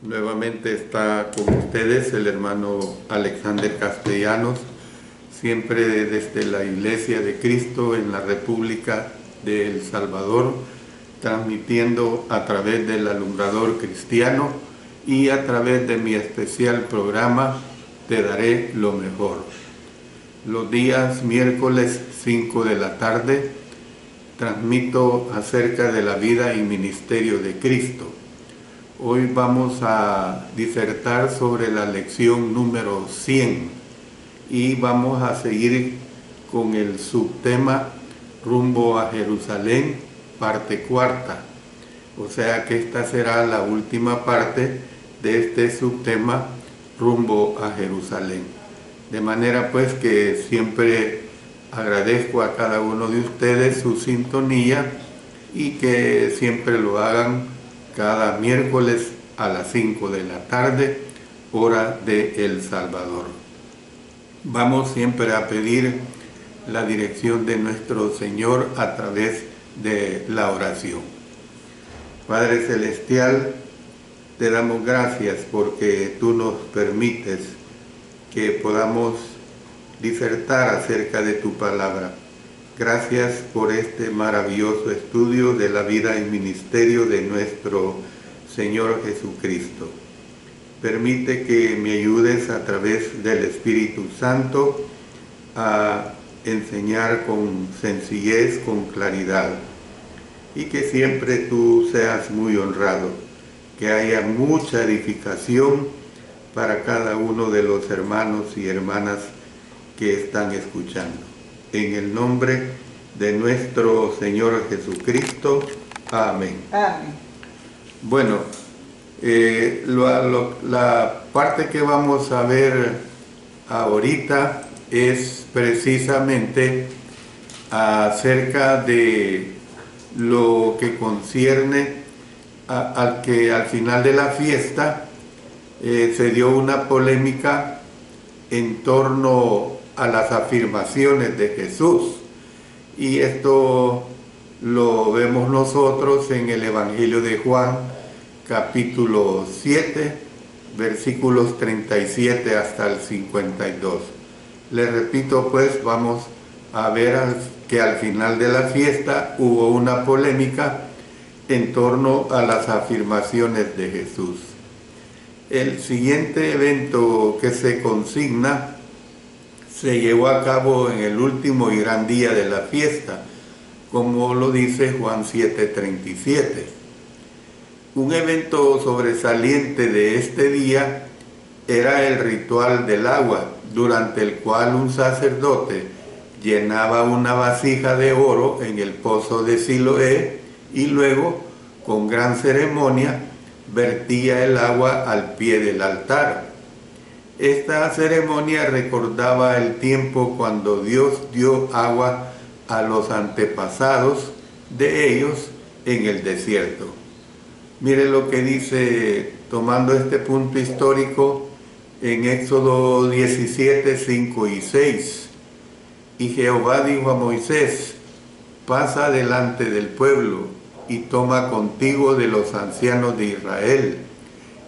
Nuevamente está con ustedes el hermano Alexander Castellanos, siempre desde la Iglesia de Cristo en la República de El Salvador, transmitiendo a través del alumbrador cristiano y a través de mi especial programa Te Daré lo Mejor. Los días miércoles 5 de la tarde transmito acerca de la vida y ministerio de Cristo. Hoy vamos a disertar sobre la lección número 100 y vamos a seguir con el subtema Rumbo a Jerusalén, parte cuarta. O sea que esta será la última parte de este subtema Rumbo a Jerusalén. De manera pues que siempre agradezco a cada uno de ustedes su sintonía y que siempre lo hagan cada miércoles a las 5 de la tarde, hora de El Salvador. Vamos siempre a pedir la dirección de nuestro Señor a través de la oración. Padre Celestial, te damos gracias porque tú nos permites que podamos disertar acerca de tu palabra. Gracias por este maravilloso estudio de la vida y ministerio de nuestro Señor Jesucristo. Permite que me ayudes a través del Espíritu Santo a enseñar con sencillez, con claridad, y que siempre tú seas muy honrado, que haya mucha edificación para cada uno de los hermanos y hermanas que están escuchando. En el nombre de nuestro Señor Jesucristo. Amén. Amén. Bueno, la parte que vamos a ver ahorita es precisamente acerca de lo que concierne al que al final de la fiesta se dio una polémica en torno a las afirmaciones de Jesús, y esto lo vemos nosotros en el Evangelio de Juan, capítulo 7, versículos 37 hasta el 52. Les repito, pues vamos a ver que al final de la fiesta hubo una polémica en torno a las afirmaciones de Jesús. El siguiente evento que se consigna se llevó a cabo en el último y gran día de la fiesta, como lo dice Juan 7:37. Un evento sobresaliente de este día era el ritual del agua, durante el cual un sacerdote llenaba una vasija de oro en el pozo de Siloé y luego, con gran ceremonia, vertía el agua al pie del altar. Esta ceremonia recordaba el tiempo cuando Dios dio agua a los antepasados de ellos en el desierto. Mire lo que dice, tomando este punto histórico, en Éxodo 17, 5 y 6. Y Jehová dijo a Moisés: pasa delante del pueblo y toma contigo de los ancianos de Israel,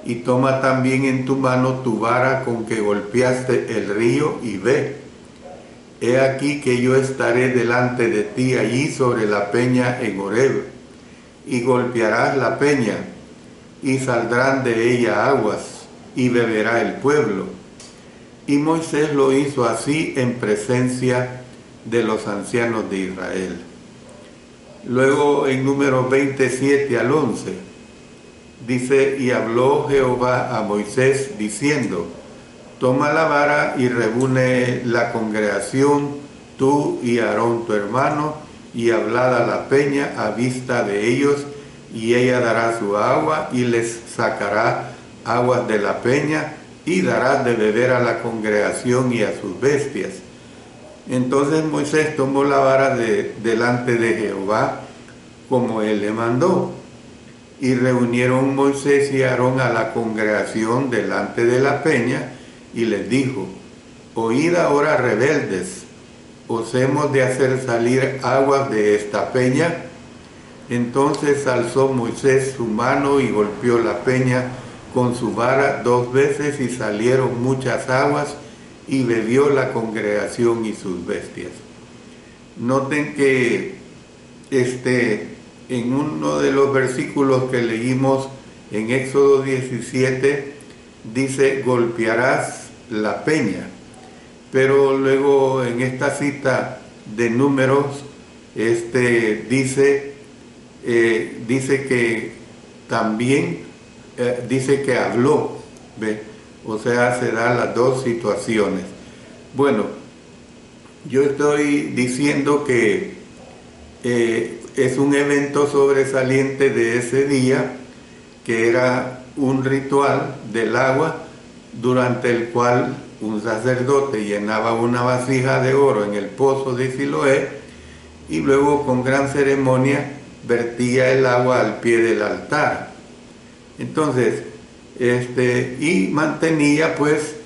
y toma también en tu mano tu vara con que golpeaste el río, y ve. He aquí que yo estaré delante de ti allí sobre la peña en Horeb, y golpearás la peña, y saldrán de ella aguas, y beberá el pueblo. Y Moisés lo hizo así en presencia de los ancianos de Israel. Luego en Números 27 al 11, dice: y habló Jehová a Moisés diciendo: toma la vara y reúne la congregación, tú y Aarón tu hermano, y hablad a la peña a vista de ellos, y ella dará su agua, y les sacará aguas de la peña, y darás de beber a la congregación y a sus bestias. Entonces Moisés tomó la vara delante de Jehová, como él le mandó. Y reunieron Moisés y Aarón a la congregación delante de la peña, y les dijo: oíd ahora, rebeldes, ¿os hemos de hacer salir aguas de esta peña? Entonces alzó Moisés su mano y golpeó la peña, con su vara 2 veces y salieron muchas aguas y bebió la congregación y sus bestias. Noten que en uno de los versículos que leímos en Éxodo 17 dice golpearás la peña, pero luego en esta cita de Números dice que también dice que habló, ¿ve? O sea, se dan las dos situaciones. Bueno, yo estoy diciendo que es un evento sobresaliente de ese día, que era un ritual del agua, durante el cual un sacerdote llenaba una vasija de oro en el pozo de Siloé y luego con gran ceremonia vertía el agua al pie del altar. Entonces, y mantenía pues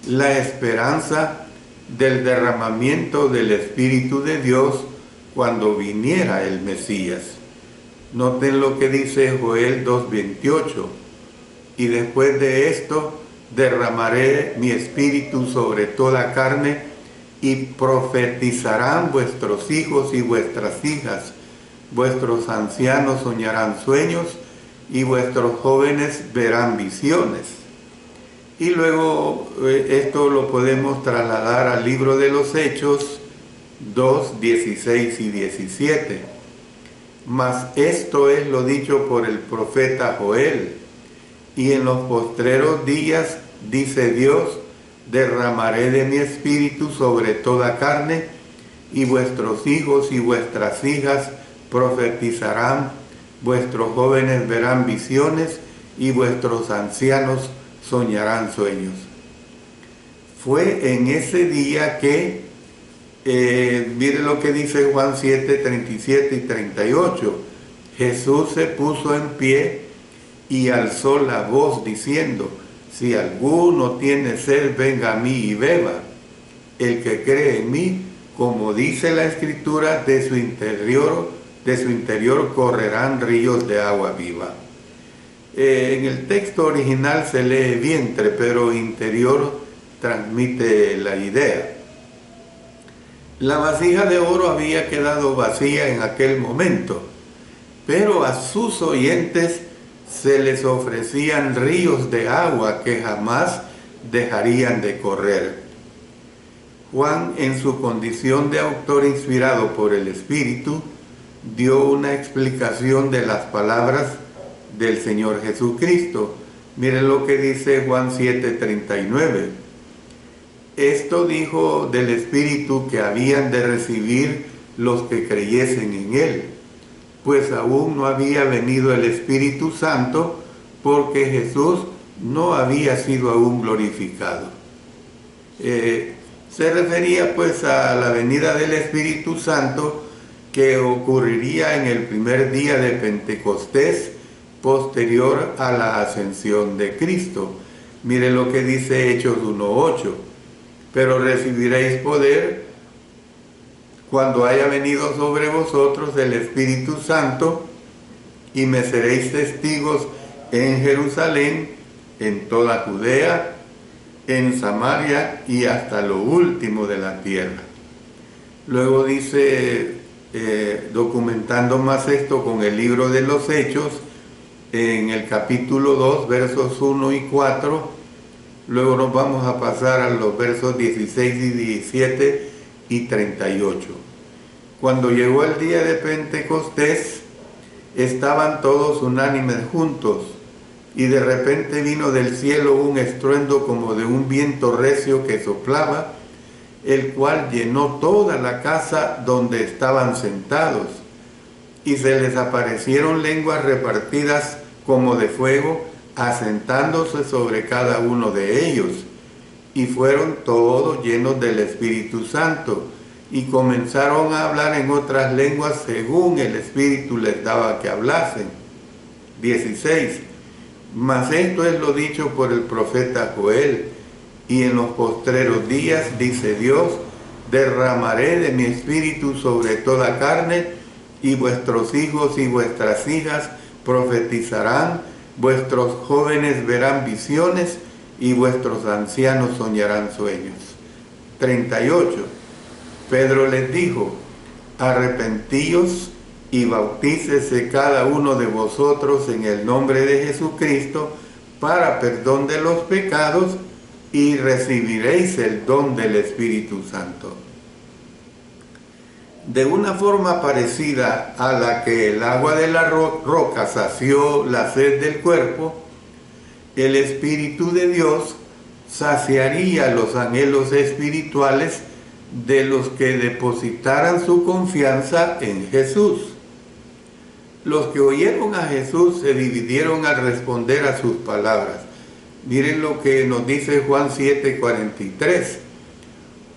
la esperanza del derramamiento del Espíritu de Dios cuando viniera el Mesías. Noten lo que dice Joel 2:28, y después de esto derramaré mi espíritu sobre toda carne y profetizarán vuestros hijos y vuestras hijas, vuestros ancianos soñarán sueños y vuestros jóvenes verán visiones. Y luego esto lo podemos trasladar al libro de los Hechos 2, 16 y 17. Mas esto es lo dicho por el profeta Joel: y en los postreros días, dice Dios, derramaré de mi espíritu sobre toda carne, y vuestros hijos y vuestras hijas profetizarán, vuestros jóvenes verán visiones, y vuestros ancianos soñarán sueños. Fue en ese día que, mire lo que dice Juan 7, 37 y 38, Jesús se puso en pie y alzó la voz diciendo: si alguno tiene sed, venga a mí y beba. El que cree en mí, como dice la Escritura, de su interior correrán ríos de agua viva. En el texto original se lee vientre, pero interior transmite la idea. La vasija de oro había quedado vacía en aquel momento, pero a sus oyentes se les ofrecían ríos de agua que jamás dejarían de correr. Juan, en su condición de autor inspirado por el Espíritu, dio una explicación de las palabras del Señor Jesucristo. Miren lo que dice Juan 7:39. Esto dijo del Espíritu que habían de recibir los que creyesen en Él, pues aún no había venido el Espíritu Santo, porque Jesús no había sido aún glorificado. Se refería pues a la venida del Espíritu Santo, que ocurriría en el primer día de Pentecostés, posterior a la ascensión de Cristo. Mire lo que dice Hechos 1:8. Pero recibiréis poder cuando haya venido sobre vosotros el Espíritu Santo, y me seréis testigos en Jerusalén, en toda Judea, en Samaria y hasta lo último de la tierra. Luego dice, documentando más esto con el libro de los Hechos, en el capítulo 2, versos 1 y 4, luego nos vamos a pasar a los versos 16 y 17 y 38. Cuando llegó el día de Pentecostés, estaban todos unánimes juntos, y de repente vino del cielo un estruendo como de un viento recio que soplaba, el cual llenó toda la casa donde estaban sentados, y se les aparecieron lenguas repartidas como de fuego, asentándose sobre cada uno de ellos, y fueron todos llenos del Espíritu Santo, y comenzaron a hablar en otras lenguas según el Espíritu les daba que hablasen. 16. Mas esto es lo dicho por el profeta Joel: y en los postreros días, dice Dios, derramaré de mi espíritu sobre toda carne, y vuestros hijos y vuestras hijas profetizarán, vuestros jóvenes verán visiones y vuestros ancianos soñarán sueños. 38. Pedro les dijo: arrepentíos y bautícese cada uno de vosotros en el nombre de Jesucristo para perdón de los pecados, y recibiréis el don del Espíritu Santo. De una forma parecida a la que el agua de la roca sació la sed del cuerpo, el Espíritu de Dios saciaría los anhelos espirituales de los que depositaran su confianza en Jesús. Los que oyeron a Jesús se dividieron al responder a sus palabras. Miren lo que nos dice Juan 7:43.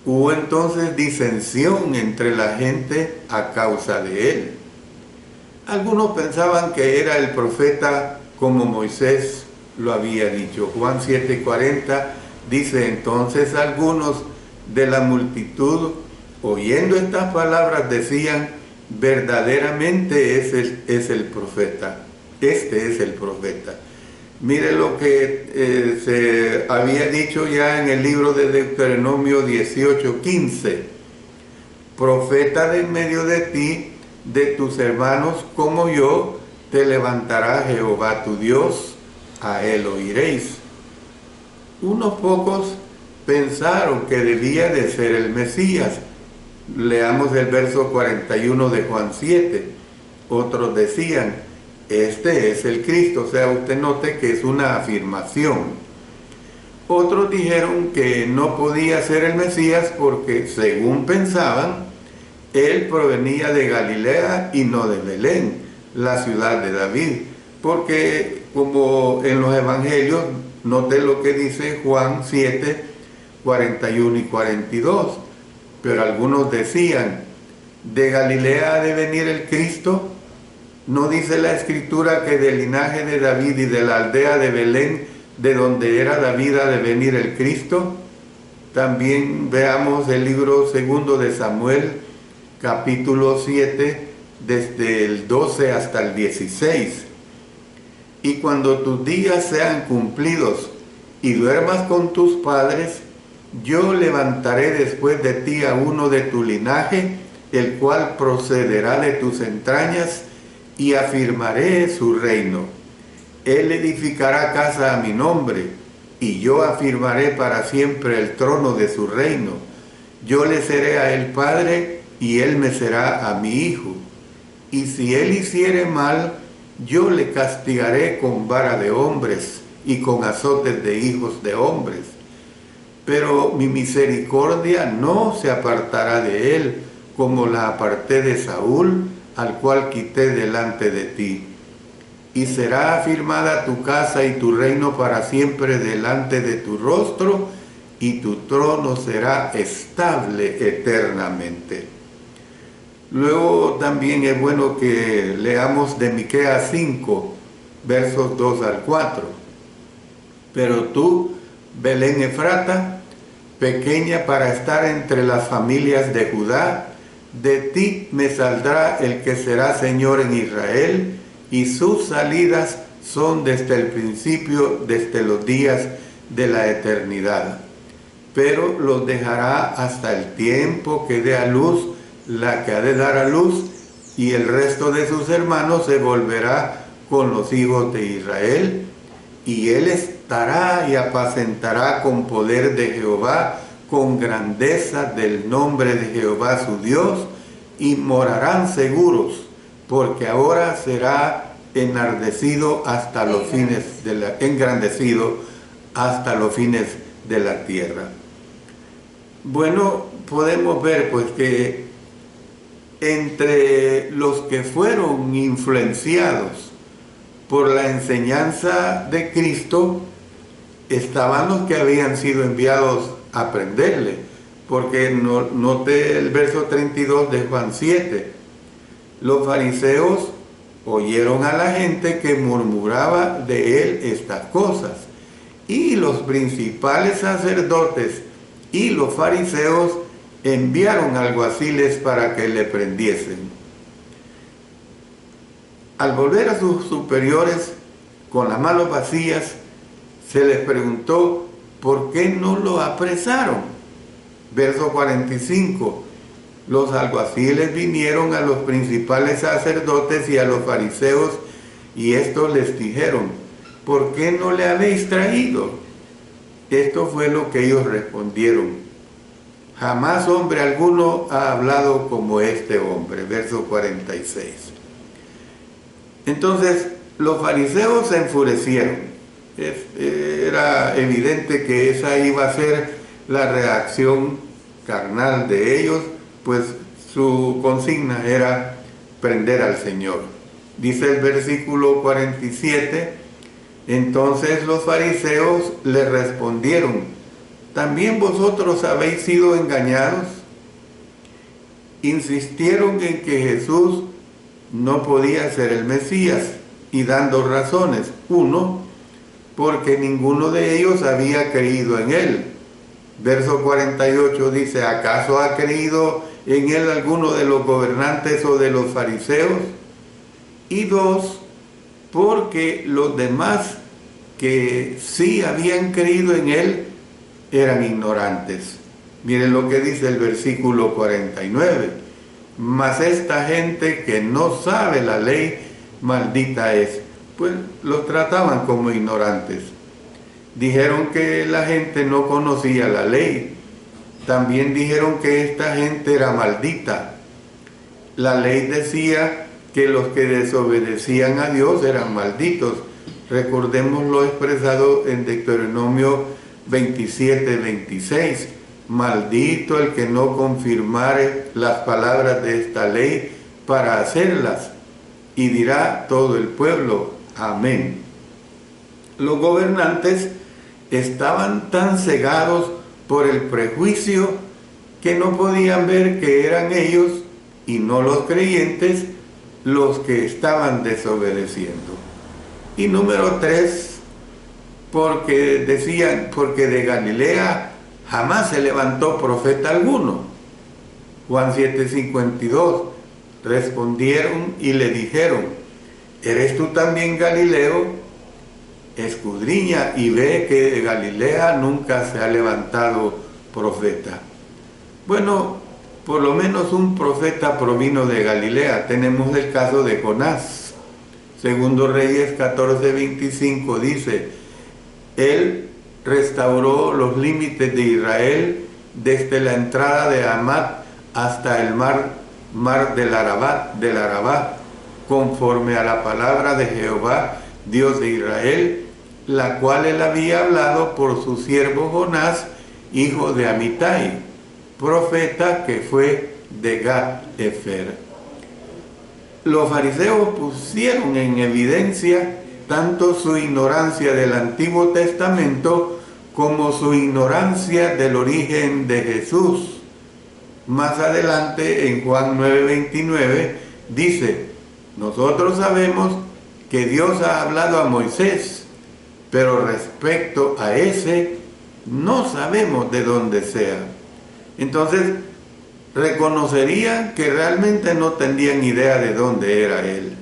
Hubo entonces disensión entre la gente a causa de él. Algunos pensaban que era el profeta como Moisés lo había dicho. Juan 7:40 dice: entonces algunos de la multitud, oyendo estas palabras, decían: verdaderamente es el profeta. Este es el profeta. Mire lo que se había dicho ya en el libro de Deuteronomio 18:15. Profeta de en medio de ti, de tus hermanos como yo, te levantará Jehová tu Dios, a él oiréis. Unos pocos pensaron que debía de ser el Mesías. Leamos el verso 41 de Juan 7. Otros decían: este es el Cristo. O sea, usted note que es una afirmación. Otros dijeron que no podía ser el Mesías porque, según pensaban, él provenía de Galilea y no de Belén, la ciudad de David. Porque, como en los evangelios, note lo que dice Juan 7, 41 y 42. Pero algunos decían: ¿de Galilea ha de venir el Cristo? ¿No dice la Escritura que del linaje de David y de la aldea de Belén, de donde era David, ha de venir el Cristo? También veamos el libro segundo de Samuel, capítulo 7, desde el 12 hasta el 16. Y cuando tus días sean cumplidos y duermas con tus padres, yo levantaré después de ti a uno de tu linaje, el cual procederá de tus entrañas, y afirmaré su reino. Él edificará casa a mi nombre, y yo afirmaré para siempre el trono de su reino. Yo le seré a él padre, y él me será a mi hijo. Y si él hiciere mal, yo le castigaré con vara de hombres, y con azotes de hijos de hombres. Pero mi misericordia no se apartará de él, como la aparté de Saúl, al cual quité delante de ti. Y será afirmada tu casa y tu reino para siempre delante de tu rostro, y tu trono será estable eternamente. Luego también es bueno que leamos de Miqueas 5, versos 2 al 4. Pero tú, Belén Efrata, pequeña para estar entre las familias de Judá, de ti me saldrá el que será Señor en Israel, y sus salidas son desde el principio, desde los días de la eternidad. Pero los dejará hasta el tiempo que dé a luz la que ha de dar a luz, y el resto de sus hermanos se volverá con los hijos de Israel, y él estará y apacentará con poder de Jehová, con grandeza del nombre de Jehová su Dios, y morarán seguros, porque ahora será engrandecido hasta los fines de la tierra. Bueno, podemos ver pues que entre los que fueron influenciados por la enseñanza de Cristo estaban los que habían sido enviados a aprenderle, porque note el verso 32 de Juan 7. Los fariseos oyeron a la gente que murmuraba de él estas cosas, y los principales sacerdotes y los fariseos enviaron alguaciles para que le prendiesen. Al volver a sus superiores, con las manos vacías, se les preguntó por qué no lo apresaron. Verso 45. Los alguaciles vinieron a los principales sacerdotes y a los fariseos, y estos les dijeron: ¿por qué no le habéis traído? Esto fue lo que ellos respondieron: jamás hombre alguno ha hablado como este hombre. Verso 46. Entonces los fariseos se enfurecieron. Era evidente que esa iba a ser la reacción carnal de ellos, pues su consigna era prender al Señor. Dice el versículo 47, entonces los fariseos le respondieron: ¿también vosotros habéis sido engañados? Insistieron en que Jesús no podía ser el Mesías, y dando razones. 1, porque ninguno de ellos había creído en él. Verso 48 dice: ¿acaso ha creído en él alguno de los gobernantes o de los fariseos? Y 2, porque los demás que sí habían creído en él eran ignorantes. Miren lo que dice el versículo 49. Mas esta gente que no sabe la ley, maldita es. Pues los trataban como ignorantes. Dijeron que la gente no conocía la ley. También dijeron que esta gente era maldita. La ley decía que los que desobedecían a Dios eran malditos. Recordemos lo expresado en Deuteronomio 27:26. Maldito el que no confirmare las palabras de esta ley para hacerlas. Y dirá todo el pueblo: amén. Los gobernantes estaban tan cegados por el prejuicio que no podían ver que eran ellos y no los creyentes los que estaban desobedeciendo. Y número 3, porque decían, porque de Galilea jamás se levantó profeta alguno. Juan 7:52. Respondieron y le dijeron: ¿eres tú también Galileo? Escudriña y ve que de Galilea nunca se ha levantado profeta. Bueno, por lo menos un profeta provino de Galilea. Tenemos el caso de Jonás. Segundo Reyes 14:25 dice: él restauró los límites de Israel desde la entrada de Hamat hasta el mar del Arabá, conforme a la palabra de Jehová, Dios de Israel, la cual él había hablado por su siervo Jonás, hijo de Amitai, profeta que fue de Gat-Efer. Los fariseos pusieron en evidencia tanto su ignorancia del Antiguo Testamento como su ignorancia del origen de Jesús. Más adelante, en Juan 9:29, dice: nosotros sabemos que Dios ha hablado a Moisés, pero respecto a ese, no sabemos de dónde sea. Entonces, reconocerían que realmente no tenían idea de dónde era él.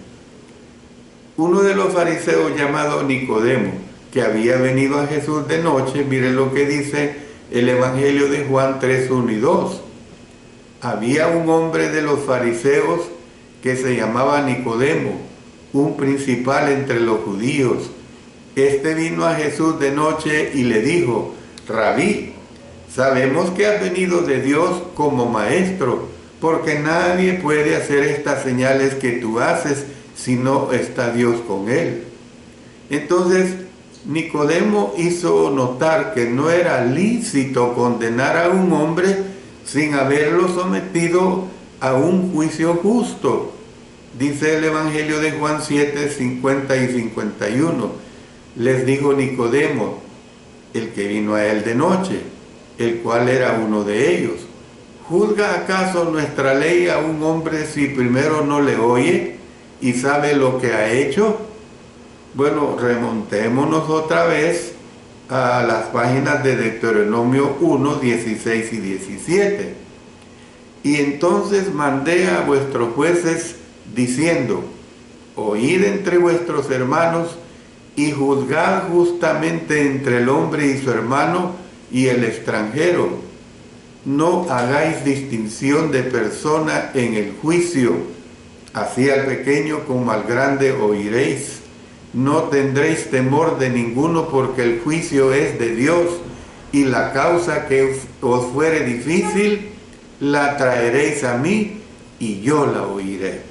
Uno de los fariseos llamado Nicodemo, que había venido a Jesús de noche, miren lo que dice el Evangelio de Juan 3:1 y 2. Había un hombre de los fariseos que se llamaba Nicodemo, un principal entre los judíos. Este vino a Jesús de noche y le dijo: Rabí, sabemos que has venido de Dios como maestro, porque nadie puede hacer estas señales que tú haces si no está Dios con él. Entonces Nicodemo hizo notar que no era lícito condenar a un hombre sin haberlo sometido a un juicio justo. Dice el Evangelio de Juan 7:50 y 51. Les dijo Nicodemo, el que vino a él de noche, el cual era uno de ellos: ¿juzga acaso nuestra ley a un hombre si primero no le oye y sabe lo que ha hecho? Bueno, remontémonos otra vez a las páginas de Deuteronomio 1, 16 y 17. Y entonces mandé a vuestros jueces diciendo: oíd entre vuestros hermanos y juzgad justamente entre el hombre y su hermano y el extranjero. No hagáis distinción de persona en el juicio, así al pequeño como al grande oiréis. No tendréis temor de ninguno, porque el juicio es de Dios, y la causa que os fuere difícil, la traeréis a mí, y yo la oiré.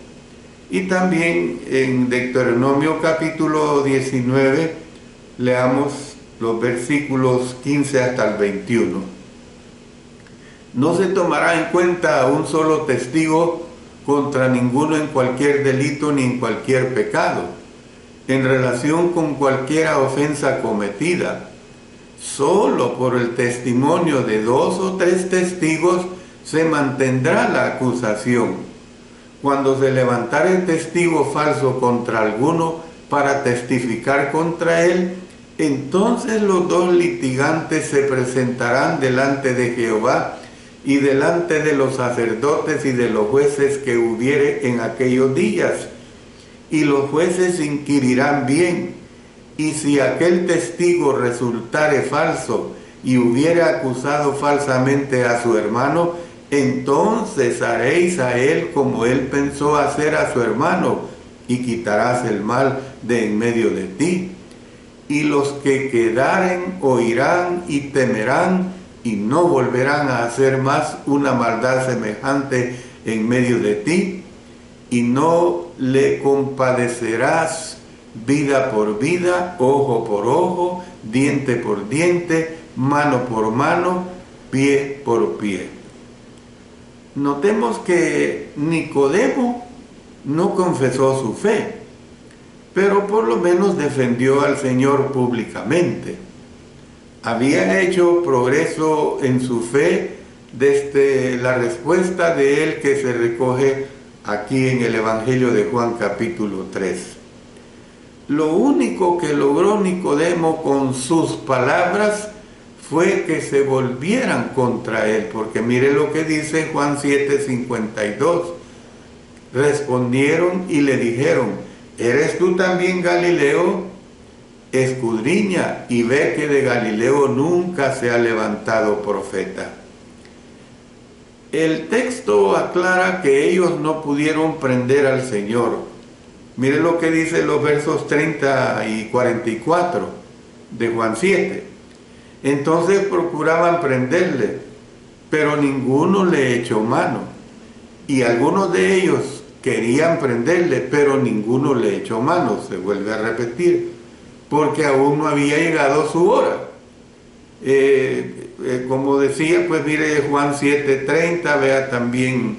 Y también en Deuteronomio capítulo 19, leamos los versículos 15 hasta el 21. No se tomará en cuenta un solo testigo contra ninguno en cualquier delito ni en cualquier pecado, en relación con cualquier ofensa cometida. Solo por el testimonio de 2 o 3 testigos se mantendrá la acusación. Cuando se levantare testigo falso contra alguno para testificar contra él, entonces los 2 litigantes se presentarán delante de Jehová y delante de los sacerdotes y de los jueces que hubiere en aquellos días. Y los jueces inquirirán bien, y si aquel testigo resultare falso y hubiere acusado falsamente a su hermano, entonces haréis a él como él pensó hacer a su hermano, y quitarás el mal de en medio de ti. Y los que quedaren oirán y temerán, y no volverán a hacer más una maldad semejante en medio de ti, y no le compadecerás vida por vida, ojo por ojo, diente por diente, mano por mano, pie por pie. Notemos que Nicodemo no confesó su fe, pero por lo menos defendió al Señor públicamente. Había hecho progreso en su fe desde la respuesta de él que se recoge aquí en el Evangelio de Juan capítulo 3. Lo único que logró Nicodemo con sus palabras fue que se volvieran contra él, porque mire lo que dice Juan 7:52. Respondieron y le dijeron: ¿eres tú también Galileo? Escudriña y ve que de Galileo nunca se ha levantado profeta. El texto aclara que ellos no pudieron prender al Señor. Mire lo que dice los versos 30 y 44 de Juan 7. Entonces procuraban prenderle, pero ninguno le echó mano. Y algunos de ellos querían prenderle, pero ninguno le echó mano. Se vuelve a repetir, porque aún no había llegado su hora. Como decía, pues mire Juan 7:30, vea también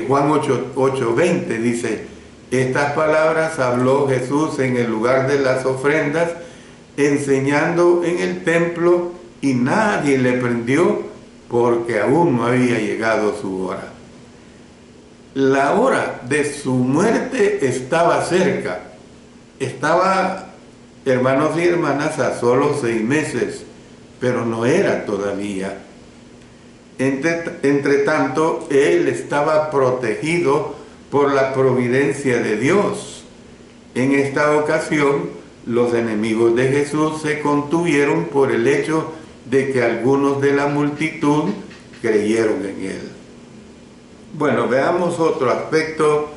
Juan 8:20, dice: estas palabras habló Jesús en el lugar de las ofrendas, enseñando en el templo, y nadie le prendió, porque aún no había llegado su hora. La hora de su muerte estaba cerca. Estaba, hermanos y hermanas, a solo 6 meses, pero no era todavía. Entre tanto, él estaba protegido por la providencia de Dios. En esta ocasión, los enemigos de Jesús se contuvieron por el hecho de que algunos de la multitud creyeron en él. Bueno, veamos otro aspecto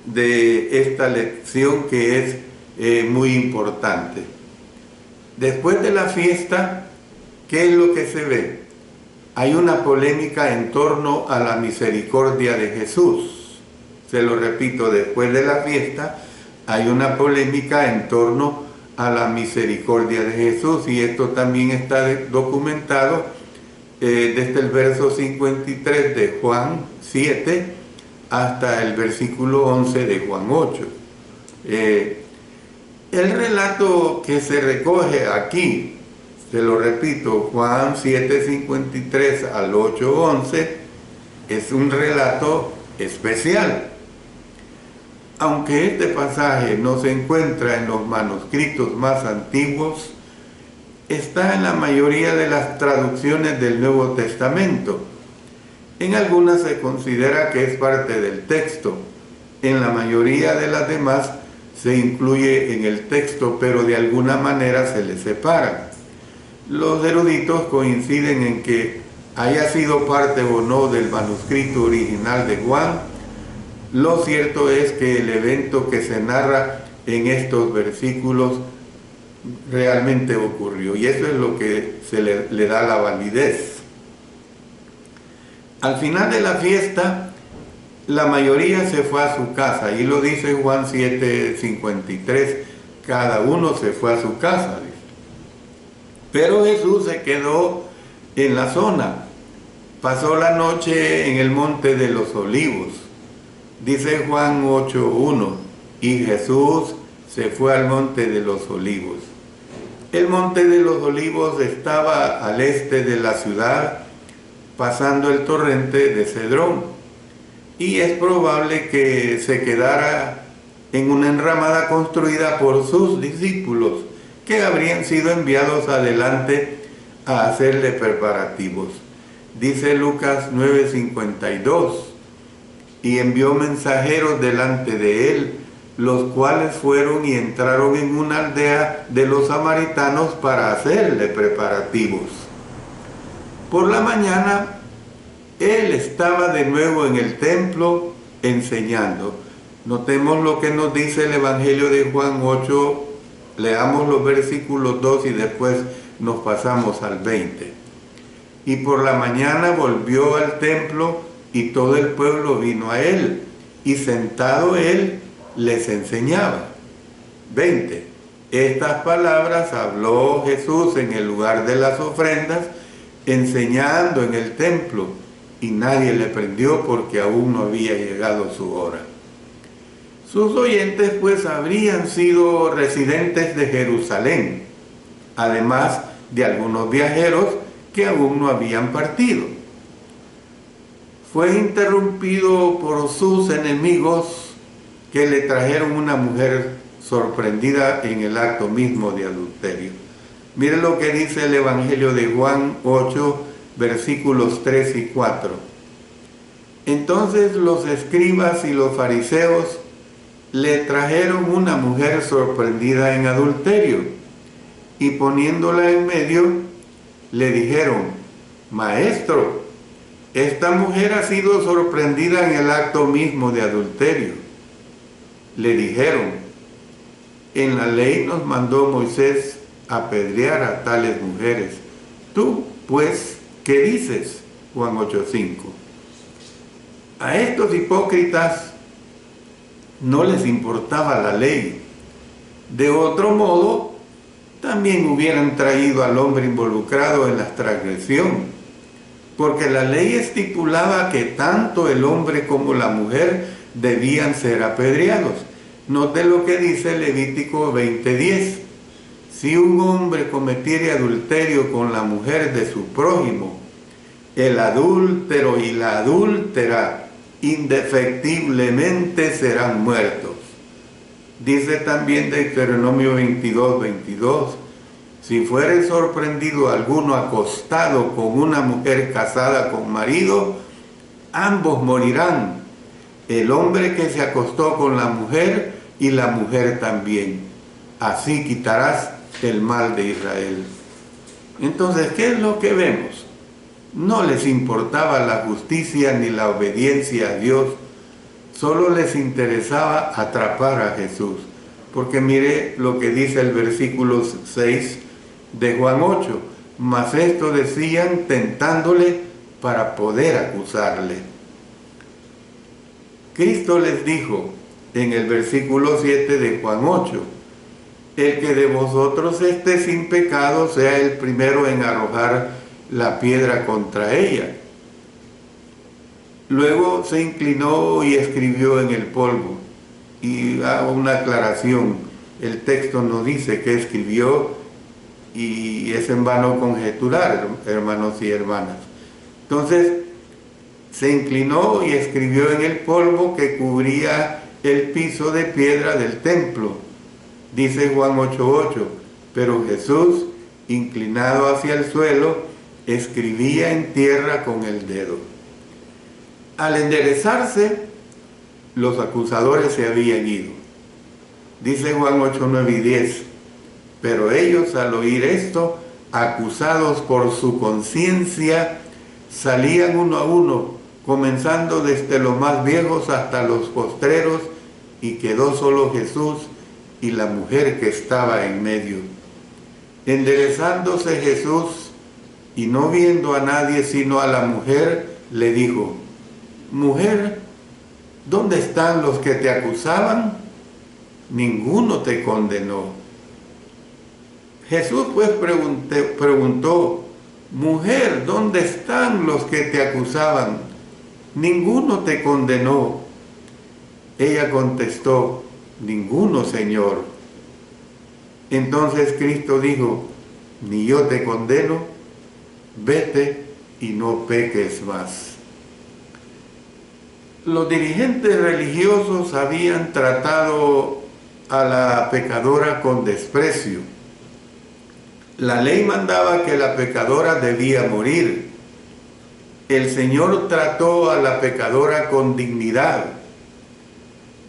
de esta lección que es muy importante. Después de la fiesta, ¿qué es lo que se ve? Hay una polémica en torno a la misericordia de Jesús. Se lo repito, después de la fiesta hay una polémica en torno a la misericordia de Jesús, y esto también está documentado desde el verso 53 de Juan 7 hasta el versículo 11 de Juan 8. El relato que se recoge aquí, se lo repito, Juan 7:53 al 8:11, es un relato especial. Aunque este pasaje no se encuentra en los manuscritos más antiguos, está en la mayoría de las traducciones del Nuevo Testamento. En algunas se considera que es parte del texto. En la mayoría de las demás se incluye en el texto, pero de alguna manera se le separa. Los eruditos coinciden en que haya sido parte o no del manuscrito original de Juan. Lo cierto es que el evento que se narra en estos versículos realmente ocurrió, y eso es lo que se le da la validez. Al final de la fiesta, la mayoría se fue a su casa, y lo dice Juan 7:53, cada uno se fue a su casa. Pero Jesús se quedó en la zona, pasó la noche en el monte de los Olivos. Dice Juan 8:1, y Jesús se fue al monte de los Olivos. El monte de los Olivos estaba al este de la ciudad, pasando el torrente de Cedrón, y es probable que se quedara en una enramada construida por sus discípulos, que habrían sido enviados adelante a hacerle preparativos. Dice Lucas 9:52, y envió mensajeros delante de él, los cuales fueron y entraron en una aldea de los samaritanos para hacerle preparativos. Por la mañana, él estaba de nuevo en el templo enseñando. Notemos lo que nos dice el Evangelio de Juan 8, leamos los versículos 2 y después nos pasamos al 20. Y por la mañana volvió al templo y todo el pueblo vino a él, y sentado él les enseñaba. 20. Estas palabras habló Jesús en el lugar de las ofrendas, enseñando en el templo, y nadie le prendió porque aún no había llegado su hora. Sus oyentes pues habrían sido residentes de Jerusalén, además de algunos viajeros que aún no habían partido. Fue interrumpido por sus enemigos, que le trajeron una mujer sorprendida en el acto mismo de adulterio. Miren lo que dice el Evangelio de Juan 8, versículos 3 y 4. Entonces los escribas y los fariseos le trajeron una mujer sorprendida en adulterio, y poniéndola en medio, le dijeron: Maestro, esta mujer ha sido sorprendida en el acto mismo de adulterio. Le dijeron: en la ley nos mandó Moisés apedrear a tales mujeres. Tú, pues, ¿qué dices? Juan 8:5. A estos hipócritas no les importaba la ley. De otro modo, también hubieran traído al hombre involucrado en la transgresión, porque la ley estipulaba que tanto el hombre como la mujer debían ser apedreados. Note lo que dice Levítico 20:10. Si un hombre cometiere adulterio con la mujer de su prójimo, el adúltero y la adúltera indefectiblemente serán muertos. Dice también Deuteronomio 22:22. Si fuere sorprendido alguno acostado con una mujer casada con marido, ambos morirán, el hombre que se acostó con la mujer y la mujer también. Así quitarás el mal de Israel. Entonces, ¿qué es lo que vemos? No les importaba la justicia ni la obediencia a Dios, solo les interesaba atrapar a Jesús. Porque mire lo que dice el versículo 6 de Juan 8. Mas esto decían tentándole para poder acusarle. Cristo les dijo en el versículo 7 de Juan 8, el que de vosotros esté sin pecado sea el primero en arrojar la piedra contra ella. Luego se inclinó y escribió en el polvo. Y hago una aclaración, el texto no dice que escribió, y es en vano conjeturar, hermanos y hermanas. Entonces, se inclinó y escribió en el polvo que cubría el piso de piedra del templo. Dice Juan 8:8, pero Jesús, inclinado hacia el suelo, escribía en tierra con el dedo. Al enderezarse, los acusadores se habían ido. Dice Juan 8, 9 y 10. Pero ellos, al oír esto, acusados por su conciencia, salían uno a uno, comenzando desde los más viejos hasta los postreros, y quedó solo Jesús y la mujer que estaba en medio. Enderezándose Jesús y no viendo a nadie sino a la mujer, le dijo: Mujer, ¿dónde están los que te acusaban? Ninguno te condenó. Jesús pues preguntó: Mujer, ¿dónde están los que te acusaban? Ninguno te condenó. Ella contestó: Ninguno, Señor. Entonces Cristo dijo: Ni yo te condeno, vete y no peques más. Los dirigentes religiosos habían tratado a la pecadora con desprecio. La ley mandaba que la pecadora debía morir. El Señor trató a la pecadora con dignidad.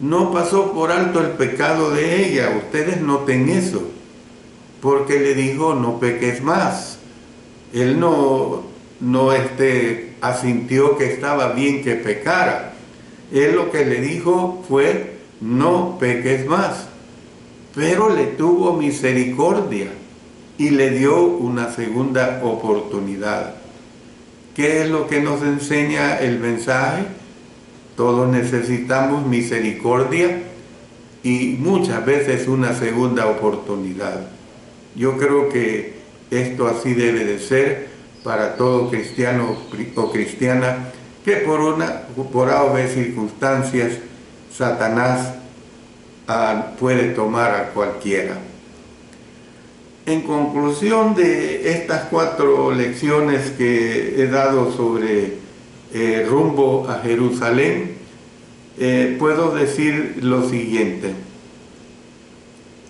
No pasó por alto el pecado de ella. Ustedes noten eso. Porque le dijo: no peques más. Él no asintió que estaba bien que pecara. Él lo que le dijo fue: no peques más. Pero le tuvo misericordia y le dio una segunda oportunidad. ¿Qué es lo que nos enseña el mensaje? Todos necesitamos misericordia y muchas veces una segunda oportunidad. Yo creo que esto así debe de ser para todo cristiano o cristiana que por A o B circunstancias Satanás puede tomar a cualquiera. En conclusión de estas 4 lecciones que he dado sobre rumbo a Jerusalén, puedo decir lo siguiente.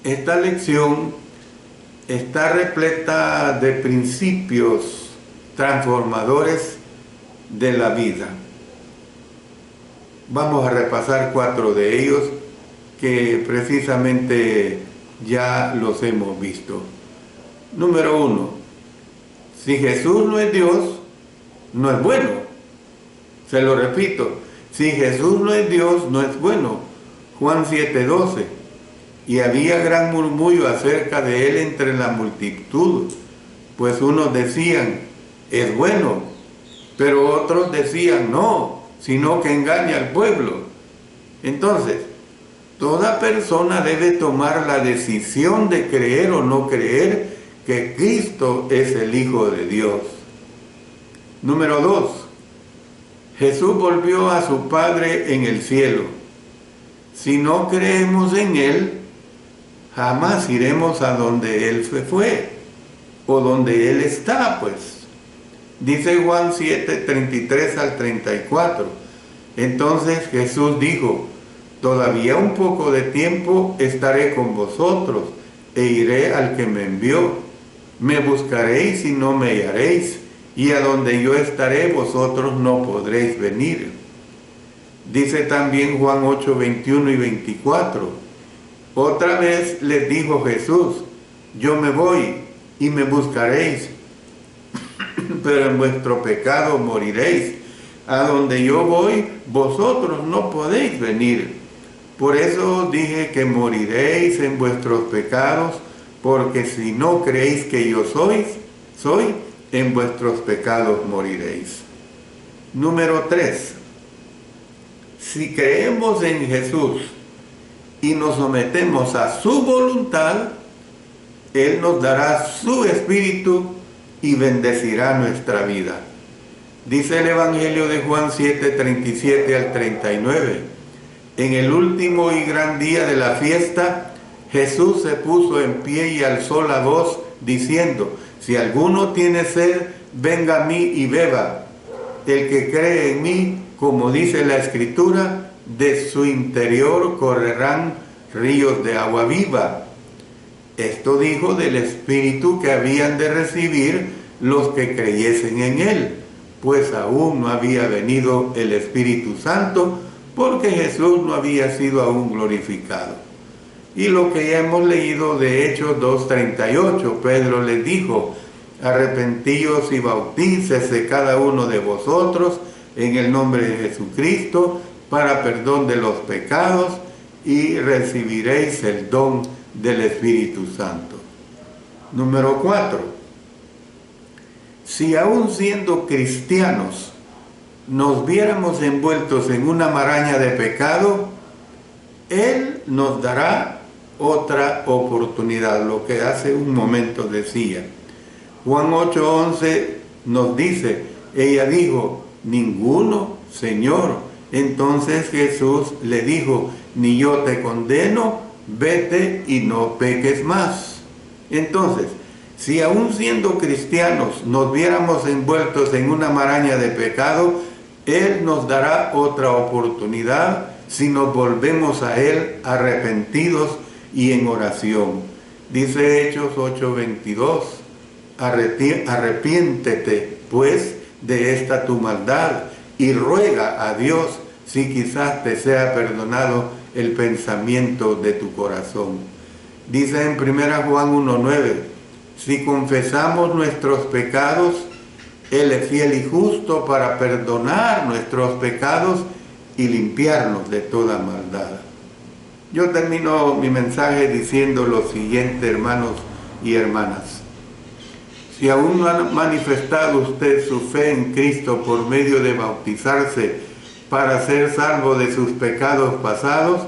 Esta lección está repleta de principios transformadores de la vida. Vamos a repasar 4 de ellos que precisamente ya los hemos visto. Número 1. Si Jesús no es Dios, no es bueno. Se lo repito. Si Jesús no es Dios, no es bueno. Juan 7:12. Y había gran murmullo acerca de él entre la multitud, pues unos decían: es bueno, pero otros decían: no, sino que engaña al pueblo. Entonces, toda persona debe tomar la decisión de creer o no creer que Cristo es el Hijo de Dios. Número 2. Jesús volvió a su Padre en el cielo. Si no creemos en Él, jamás iremos a donde Él se fue, o donde Él está, pues. Dice Juan 7, 33 al 34. Entonces Jesús dijo: todavía un poco de tiempo estaré con vosotros, e iré al que me envió. Me buscaréis y no me hallaréis, y a donde yo estaré vosotros no podréis venir. Dice también Juan 8, 21 y 24. Otra vez les dijo Jesús: yo me voy y me buscaréis, pero en vuestro pecado moriréis. A donde yo voy, vosotros no podéis venir. Por eso dije que moriréis en vuestros pecados, porque si no creéis que yo soy, en vuestros pecados moriréis. Número 3. Si creemos en Jesús y nos sometemos a su voluntad, Él nos dará su Espíritu y bendecirá nuestra vida. Dice el Evangelio de Juan 7, 37 al 39. En el último y gran día de la fiesta, Jesús se puso en pie y alzó la voz, diciendo: si alguno tiene sed, venga a mí y beba. El que cree en mí, como dice la Escritura, de su interior correrán ríos de agua viva. Esto dijo del Espíritu que habían de recibir los que creyesen en Él, pues aún no había venido el Espíritu Santo, porque Jesús no había sido aún glorificado. Y lo que ya hemos leído de Hechos 2:38, Pedro les dijo: arrepentíos y bautícese cada uno de vosotros en el nombre de Jesucristo para perdón de los pecados y recibiréis el don del Espíritu Santo. Número 4. Si aún siendo cristianos nos viéramos envueltos en una maraña de pecado, Él nos dará otra oportunidad, lo que hace un momento decía. Juan 8:11 nos dice: ella dijo: ninguno, Señor. Entonces Jesús le dijo: ni yo te condeno, vete y no peques más. Entonces, si aún siendo cristianos nos viéramos envueltos en una maraña de pecado, Él nos dará otra oportunidad si nos volvemos a Él arrepentidos y en oración. Dice Hechos 8:22, arrepiéntete pues de esta tu maldad y ruega a Dios si quizás te sea perdonado el pensamiento de tu corazón. Dice en 1 Juan 1:9, si confesamos nuestros pecados, Él es fiel y justo para perdonar nuestros pecados y limpiarnos de toda maldad. Yo termino mi mensaje diciendo lo siguiente, hermanos y hermanas. Si aún no ha manifestado usted su fe en Cristo por medio de bautizarse para ser salvo de sus pecados pasados,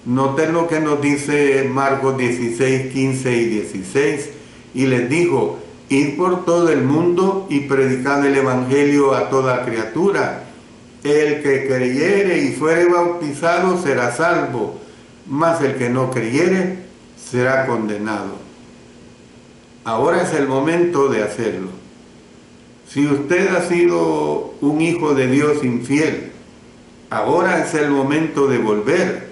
noten lo que nos dice Marcos 16:15 y 16, y les dijo: id por todo el mundo y predicad el Evangelio a toda criatura. El que creyere y fuere bautizado será salvo, mas el que no creyere será condenado. Ahora es el momento de hacerlo. Si usted ha sido un hijo de Dios infiel, ahora es el momento de volver.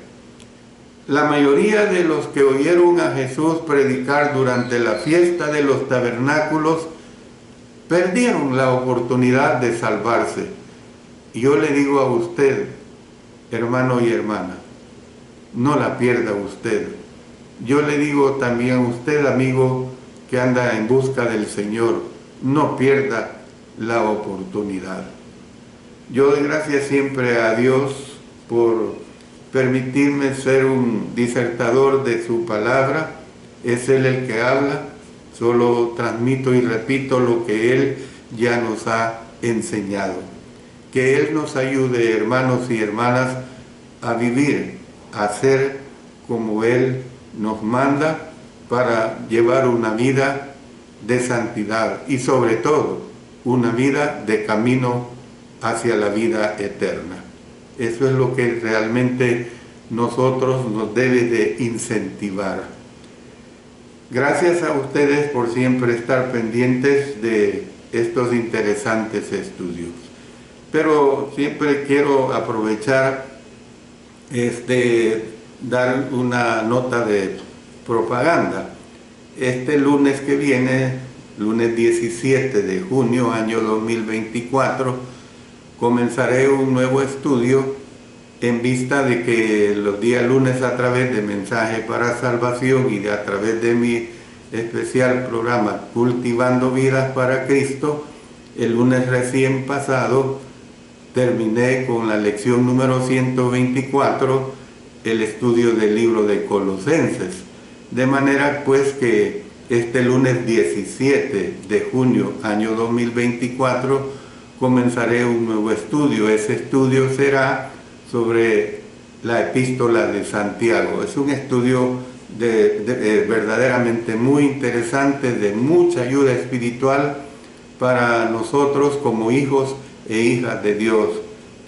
La mayoría de los que oyeron a Jesús predicar durante la fiesta de los tabernáculos perdieron la oportunidad de salvarse. Y yo le digo a usted, hermano y hermana, no la pierda usted. Yo le digo también a usted, amigo, que anda en busca del Señor, no pierda la oportunidad. Yo doy gracias siempre a Dios por permitirme ser un disertador de su palabra. Es Él el que habla, solo transmito y repito lo que Él ya nos ha enseñado. Que Él nos ayude, hermanos y hermanas, a vivir, a ser como Él nos manda, para llevar una vida de santidad y sobre todo una vida de camino hacia la vida eterna. Eso es lo que realmente nosotros nos debe de incentivar. Gracias a ustedes por siempre estar pendientes de estos interesantes estudios. Pero siempre quiero aprovechar dar una nota de propaganda. Este lunes que viene, lunes 17 de junio, año 2024, comenzaré un nuevo estudio en vista de que los días lunes, a través de Mensaje para Salvación y a través de mi especial programa Cultivando Vidas para Cristo, el lunes recién pasado terminé con la lección número 124, el estudio del libro de Colosenses. De manera pues que este lunes 17 de junio, año 2024, comenzaré un nuevo estudio. Ese estudio será sobre la epístola de Santiago. Es un estudio verdaderamente muy interesante, de mucha ayuda espiritual para nosotros como hijos e hijas de Dios.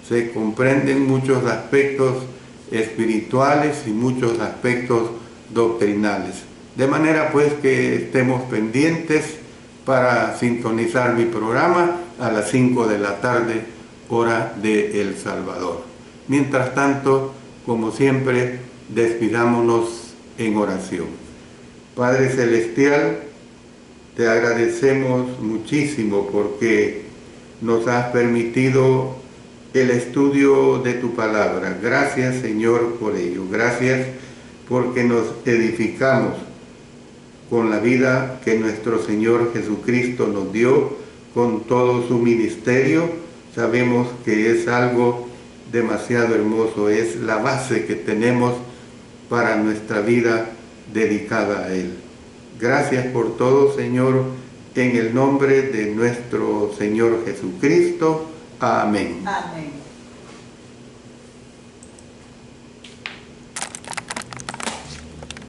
Se comprenden muchos aspectos espirituales y muchos aspectos doctrinales. De manera pues que estemos pendientes para sintonizar mi programa a las 5 de la tarde, hora de El Salvador. Mientras tanto, como siempre, despidámonos en oración. Padre Celestial, te agradecemos muchísimo porque nos has permitido el estudio de tu palabra. Gracias, Señor, por ello. Gracias porque nos edificamos con la vida que nuestro Señor Jesucristo nos dio, con todo su ministerio. Sabemos que es algo demasiado hermoso, es la base que tenemos para nuestra vida dedicada a Él. Gracias por todo, Señor, en el nombre de nuestro Señor Jesucristo. Amén. Amén.